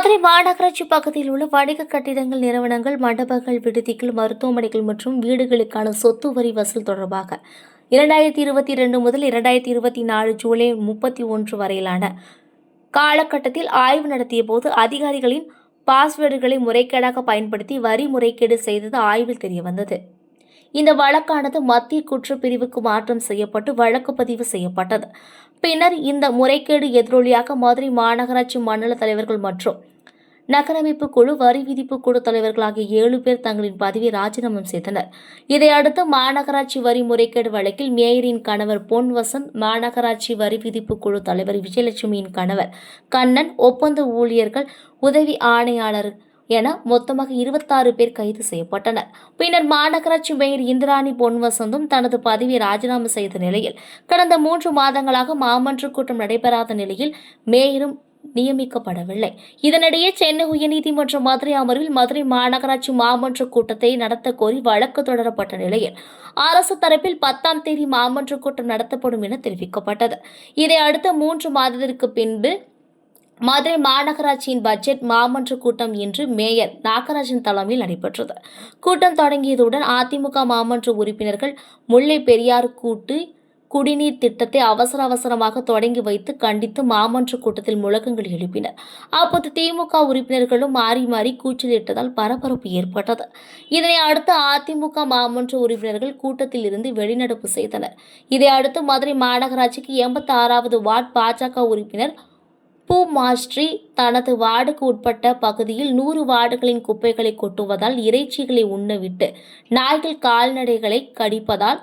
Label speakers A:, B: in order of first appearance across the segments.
A: மதுரை மாநகராட்சி பகுதியில் உள்ள வணிக கட்டிடங்கள், நிறுவனங்கள், மண்டபங்கள், விடுதிகள், மருத்துவமனைகள் மற்றும் வீடுகளுக்கான சொத்து வரி வசூல் தொடர்பாக 2022 முதல் 2024 ஜூலை 31 வரையிலான காலகட்டத்தில் ஆய்வு நடத்திய போது அதிகாரிகளின் பாஸ்வேர்டுகளை முறைகேடாக பயன்படுத்தி வரி முறைகேடு செய்தது ஆய்வில் தெரியவந்தது. இந்த வழக்கானது மத்திய குற்றப்பிரிவுக்கு மாற்றம் செய்யப்பட்டு வழக்கு பதிவு செய்யப்பட்டது. பின்னர் இந்த முறைகேடு எதிரொலியாக மதுரை மாநகராட்சி மண்டல தலைவர்கள் மற்றும் நகரமைப்பு குழு, வரி விதிப்பு குழு தலைவர்கள் ஆகிய 7 பேர் தங்களின் பதவியை ராஜினாமா செய்தனர். இதையடுத்து மாநகராட்சி வரி முறைகேடு வழக்கில் மேயரின் கணவர் பொன்வசந்த், மாநகராட்சி வரி விதிப்பு குழு தலைவர் விஜயலட்சுமியின் கணவர் கண்ணன், ஒப்பந்த ஊழியர்கள், உதவி ஆணையாளர் என மொத்தமாக 26 பேர் கைது செய்யப்பட்டனர். பின்னர் மாநகராட்சி மேயர் இந்திராணி பொன்வசந்தும் தனது பதவியை ராஜினாமா செய்த நிலையில் கடந்த 3 மாதங்களாக மாமன்ற கூட்டம் நடைபெறாத நிலையில் மேயரும் நியமிக்கப்படவில்லை. இதனிடையே சென்னை உயர்நீதிமன்ற மதுரை அமர்வில் மதுரை மாநகராட்சி மாமன்ற கூட்டத்தை நடத்த கோரி வழக்கு தொடரப்பட்ட நிலையில் அரசு தரப்பில் 10ஆம் தேதி மாமன்ற கூட்டம் நடத்தப்படும் என தெரிவிக்கப்பட்டது. இதையடுத்து 3 மாதத்திற்கு பின்பு மதுரை மாநகராட்சியின் பட்ஜெட் மாமன்ற கூட்டம் இன்று மேயர் நாகராஜன் தலைமையில் நடைபெற்றது. கூட்டம் தொடங்கியதுடன் அதிமுக மாமன்ற உறுப்பினர்கள் முல்லை பெரியாறு கூட்டு குடிநீர் திட்டத்தை அவசரமாக தொடங்கி வைத்து கண்டித்து மாமன்ற கூட்டத்தில் முழக்கங்கள் எழுப்பினர். அப்போது திமுக உறுப்பினர்களும் மாறி மாறி கூச்சலிட்டதால் பரபரப்பு ஏற்பட்டது. இதனை அடுத்து அதிமுக மாமன்ற உறுப்பினர்கள் கூட்டத்தில் இருந்து வெளிநடப்பு செய்தனர். இதையடுத்து மதுரை மாநகராட்சிக்கு 86வது வார்டு பாஜக உறுப்பினர் பூமாஸ்ரீ தனது வார்டுக்கு உட்பட்ட பகுதியில் 100 வார்டுகளின் குப்பைகளை கொட்டுவதால், இறைச்சிகளை உண்ணவிட்டு நாய்கள் கால்நடைகளை கடிப்பதால்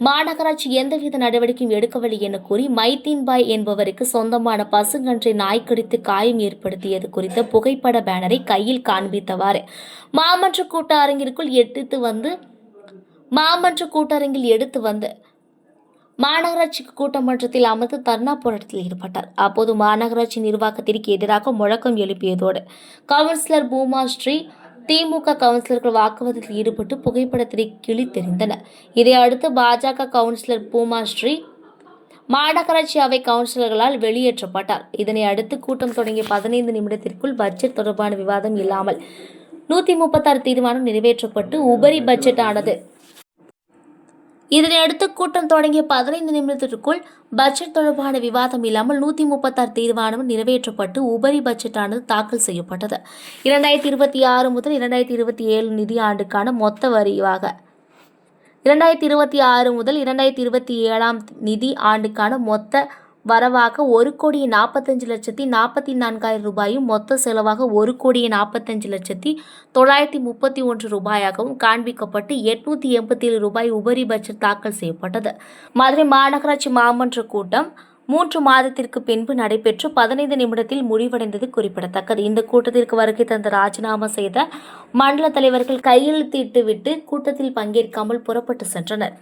A: மாநகராட்சி எந்தவித நடவடிக்கையும் எடுக்கவில்லை என கூறி மைதீன்பாய் என்பவருக்கு சொந்தமான பசுங்கன்றை நாய் கடித்து காயம் ஏற்படுத்தியது குறித்த புகைப்பட பேனரை கையில் காண்பித்தவாறு மாமன்ற கூட்டரங்கிற்குள் எடுத்து வந்து மாநகராட்சி கூட்டமன்றத்தில் அமர்ந்து தர்ணா போராட்டத்தில் ஈடுபட்டார். அப்போது மாநகராட்சி நிர்வாகத்திற்கு எதிராக முழக்கம் எழுப்பியதோடு கவுன்சிலர் பூமாஸ்ரீ, திமுக கவுன்சிலர்கள் வாக்குவாதத்தில் ஈடுபட்டு புகைப்படத்தை கிழித்தெறிந்தனர். இதையடுத்து பாஜக கவுன்சிலர் பூமாஸ்ரீ மாநகராட்சி அவை கவுன்சிலர்களால் வெளியேற்றப்பட்டார். இதனை அடுத்து கூட்டம் தொடங்கிய 15 நிமிடத்திற்குள் பட்ஜெட் தொடர்பான விவாதம் இல்லாமல் 136 தீர்மானம் நிறைவேற்றப்பட்டு உபரி பட்ஜெட் ஆனது. இதனையடுத்து கூட்டம் தொடங்கிய 15 நிமிடத்திற்குள் பட்ஜெட் தொடர்பான விவாதம் இல்லாமல் 136 தீர்மானம் நிறைவேற்றப்பட்டு உபரி பட்ஜெட்டானது தாக்கல் செய்யப்பட்டது. 2026 முதல் 2027 நிதி ஆண்டுக்கான மொத்த வரியாக 2026 முதல் 2027 நிதி ஆண்டுக்கான மொத்த வரவாக 1,45,44,000 ரூபாயும், மொத்த செலவாக 1,45,931 ரூபாயாகவும் காண்பிக்கப்பட்டு 887 ரூபாய் உபரி பட்ஜெட் தாக்கல் செய்யப்பட்டது. மதுரை மாநகராட்சி மாமன்ற கூட்டம் 3 மாதத்திற்கு பின்பு நடைபெற்று 15 நிமிடத்தில் முடிவடைந்தது குறிப்பிடத்தக்கது. இந்த கூட்டத்திற்கு வருகை தந்த ராஜினாமா செய்த மண்டல தலைவர்கள் கையெழுத்திட்டுவிட்டு கூட்டத்தில் பங்கேற்காமல் புறப்பட்டு சென்றனர்.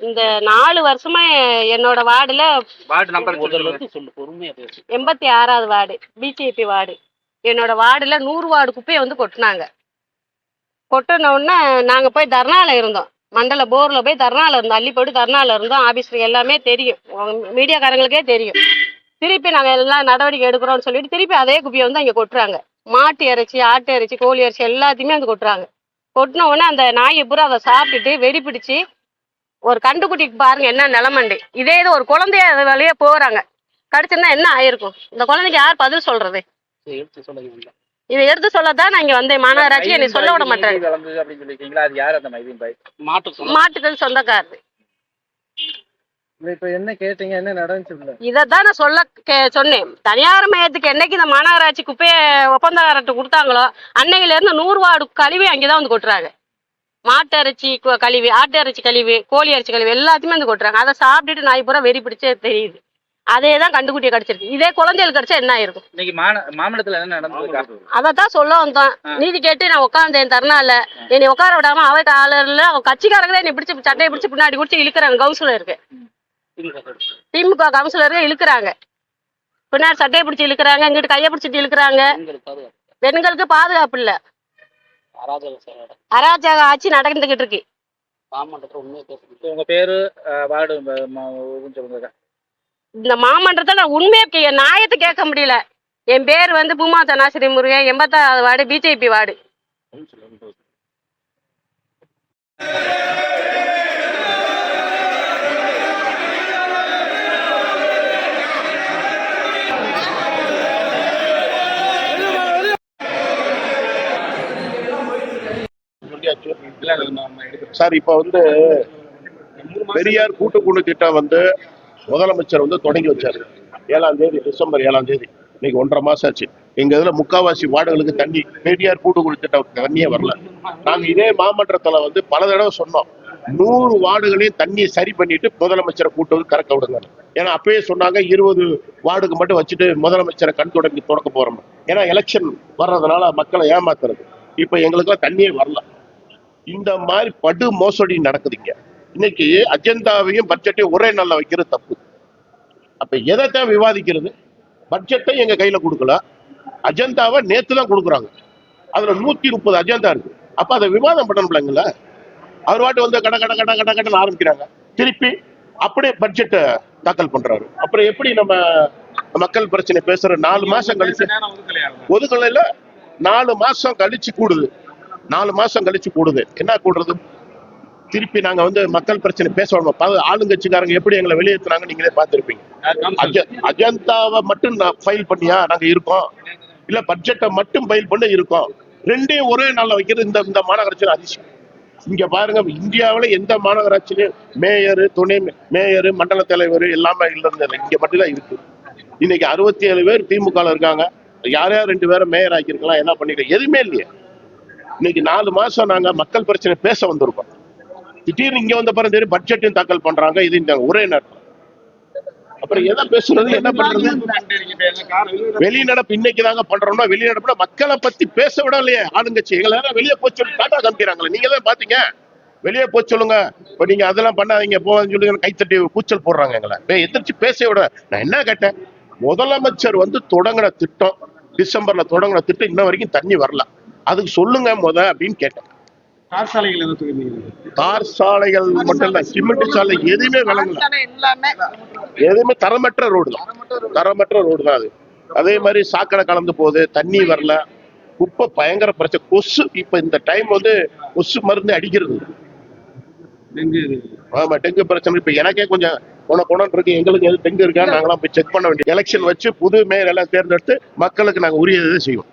B: இந்த 4 வருஷமா என்னோட வார்டுல 86வது வார்டு பிஜேபி வார்டு, என்னோட வார்டுல 100 வார்டு குப்பையை வந்து கொட்டினாங்க. கொட்டினோடனே நாங்கள் போய் தர்ணால இருந்தோம். மண்டல போரில் போய் தர்ணால இருந்தோம். அள்ளி போட்டு தர்ணால இருந்தோம். ஆஃபீஸில் எல்லாமே தெரியும், மீடியாக்காரங்களுக்கே தெரியும். திருப்பி நாங்கள் எல்லாம் நடவடிக்கை எடுக்கிறோம்னு சொல்லிட்டு திருப்பி அதே குப்பையை வந்து அங்கே கொட்டுறாங்க. மாட்டு இறைச்சி, ஆட்டு இறைச்சி, கோழி இறைச்சி எல்லாத்தையுமே வந்து கொட்டுறாங்க. கொட்டின உடனே அந்த நாயை பூரா அதை சாப்பிட்டுட்டு வெறி பிடிச்சி ஒரு கண்டுக்குட்டிக்கு பாருங்க என்ன நிலமண்டு. இதே இது ஒரு குழந்தைய அதை வழியே போகிறாங்க, கடிச்சிருந்தா என்ன ஆயிருக்கும்? இந்த குழந்தைக்கு யார் பதில் சொல்றது? இதை எடுத்து சொல்லதான் நான் இங்க வந்தேன். மாநகராட்சி என்னை சொல்ல விட மாட்டாங்க. மாட்டுக்கு சொந்தக்காரரு. இதான் நான் சொன்னேன். தனியார் மையத்துக்கு என்னைக்கு இந்த மாநகராட்சி குப்பையை ஒப்பந்தக்காரர்கிட்ட கொடுத்தாங்களோ அன்னையில இருந்து 100 வார்டு கழிவு அங்கேதான் வந்து கொட்டுறாங்க. மாட்டு இறைச்சி கழிவு, ஆட்டு இறைச்சி கழிவு, கோழி இறைச்சி கழிவு எல்லாத்தையுமே வந்து கொட்டுறாங்க. அதை சாப்பிட்டுட்டு நாய் பூரா வெறி பிடிச்சே தெரியுது. அதே தான் கண்டுக்குட்டியை கடிச்சிருக்கு. இதே குழந்தைகளுக்கு கடிச்சா என்ன ஆயிருக்கும்?
C: இன்னைக்கு மாமல்லத்துல என்ன நடந்ததுக்கா?
B: அதத்தான் சொல்ல வந்தோம். நீதி கேட்டு நான் உட்காந்தேன் தருணால. என்னை உட்கார விடாம அவ காலர்ல அவன் கட்சிக்காரங்களே என்னை பிடிச்சி சட்டையை பிடிச்சி பின்னாடி பிடிச்சி இழுக்கிறாங்க. கவுன்சிலருக்கு திமுக கவுன்சிலருக்கு இழுக்கிறாங்க. பின்னாடி சட்டையை பிடிச்சி இழுக்கிறாங்க. இங்கிட்டு கையை பிடிச்சிட்டு இழுக்கிறாங்க. பெண்களுக்கு பாதுகாப்பு இல்ல. அராஜக ஆட்சி நடந்துகிட்டு இருக்கு.
C: உங்க பேரு வார்டு சொல்லுங்க.
B: இந்த மாமன்றத்தை நான் உண்மையை நியாயத்தை கேட்க முடியல. என் பேர் வந்து பூமாதா நாசிரி முருகன், 86வது வார்டு, பிஜேபி வார்டு.
D: சார், இப்ப வந்து பெரியார் கூட்டுக்குழு திட்டம் வந்து முதலமைச்சர் வந்து தொடங்கி வச்சாரு. 7ஆம் தேதி, டிசம்பர் 7ஆம் தேதி. இன்னைக்கு 1.5 மாசம் ஆச்சு. எங்க இதுல முக்காவாசி வார்டுகளுக்கு தண்ணி, பெரியார் கூட்டுக்குழு திட்டம் தண்ணியே வரல. நாங்க இதே மாமன்றத்துல வந்து பல தடவை சொன்னோம், 100 வார்டுகளையும் தண்ணியை சரி பண்ணிட்டு முதலமைச்சரை கூட்டு வந்து திறக்க விடுங்க. ஏன்னா அப்பயே சொன்னாங்க 20 வார்டுக்கு மட்டும் வச்சுட்டு முதலமைச்சரை கண் தொடக்க போறோம். ஏன்னா எலெக்ஷன் வர்றதுனால மக்களை ஏமாத்துறது. இப்ப எங்களுக்குலாம் தண்ணியே வரல. இந்த மாதிரி படு மோசடி நடக்குதுங்க. இன்னைக்கு அஜெண்டாவையும் பட்ஜெட்டையும் ஒரே நாள்ல வைக்கிறது தப்பு. அப்ப எதைத்தான் விவாதிக்கிறது? பட்ஜெட்டை எங்க கையில கொடுக்கல, அஜெண்டாவை நேத்து தான் கொடுக்குறாங்க. அதுல 130 அஜெண்டா இருக்கு. அப்ப அதை விவாதம் பண்ணணும்லங்கள. அவர் வாட்டு வந்து கட ஆரம்பிக்கிறாங்க. திருப்பி அப்படியே பட்ஜெட்டை தாக்கல் பண்றாரு. அப்புறம் எப்படி நம்ம மக்கள் பிரச்சனை பேசுற? 4 மாசம் கழிச்சு ஒதுக்கல, 4 மாசம் கழிச்சு கூடுது. 4 மாசம் கழிச்சு கூடுது. என்ன கூடுறது? திருப்பி நாங்க வந்து மக்கள் பிரச்சனை பேசணும். ஆளுங்கட்சிக்காரங்க எப்படி எங்களை வெளியேற்றினாங்க நீங்களே பார்த்திருப்பீங்க. அஜந்தாவை மட்டும் ஃபைல் பண்ணியா நாங்க இருக்கோம், இல்ல பட்ஜெட்டை மட்டும் ஃபைல் பண்ண இருக்கோம். ரெண்டையும் ஒரே நாள்ல வைக்கிறது இந்த மாநகராட்சியில் அதிசயம். இங்க பாருங்க, இந்தியாவில எந்த மாநகராட்சியிலும் மேயரு, துணை மேயரு, மண்டல தலைவர் எல்லாமே இருந்தது. இங்க மட்டும் தான் இருக்கு. இன்னைக்கு 67 பேர் திமுக இருக்காங்க. யார் 2 பேரை மேயர் ஆக்கியிருக்கலாம், என்ன பண்ணிருக்கோம்? எதுவுமே இல்லையே. இன்னைக்கு 4 மாசம் நாங்க மக்கள் பிரச்சனை பேச வந்திருக்கோம். திடீர்னு இங்க வந்த பிறகு பட்ஜெட்டையும் தாக்கல் பண்றாங்க. இது இந்த ஒரே நேரம். அப்புறம் எதை பேசுறது, என்ன பண்றது? வெளிநடப்பு இன்னைக்கு தாங்க பண்றோம்னா, வெளிநடப்புல மக்களை பத்தி பேச விடலையே ஆளுங்கட்சி. எங்களை வெளியே போய் சொல்லி டாட்டா காமிக்கிறாங்களே. நீங்க தான் பாத்தீங்க, வெளியே போய் சொல்லுங்க. இப்ப நீங்க அதெல்லாம் பண்ணாதீங்க போன்னு சொல்லி கைத்தட்டி கூச்சல் போடுறாங்க. எங்களை எதிர்த்து பேச விட. நான் என்ன கேட்டேன், முதலமைச்சர் வந்து தொடங்கின திட்டம், டிசம்பர்ல தொடங்கின திட்டம் இன்ன வரைக்கும் தண்ணி வரல. அதுக்கு சொல்லுங்க அப்படின்னு கேட்டேன். தார் சாலைகள் மட்டும் இல்ல, சிமெண்ட் சாலை எதுவுமே விளங்கல. எதுவுமே தரமற்ற ரோடு தான் அது. அதே மாதிரி சாக்கடை கலந்து போகுது, தண்ணி வரல, குப்பை பயங்கர பிரச்சனை. கொசு இப்ப இந்த டைம் வந்து கொசு மருந்து அடிக்கிறது. ஆமா, டெங்கு பிரச்சனை. இப்ப எனக்கே கொஞ்சம் குணம் இருக்கு. எங்களுக்கு எது டெங்கு இருக்கா நாங்களாம் போய் செக் பண்ண வேண்டிய. எலெக்ஷன் வச்சு புது மேயர் எல்லாம் தேர்ந்தெடுத்து மக்களுக்கு நாங்க உரியதை செய்வோம்.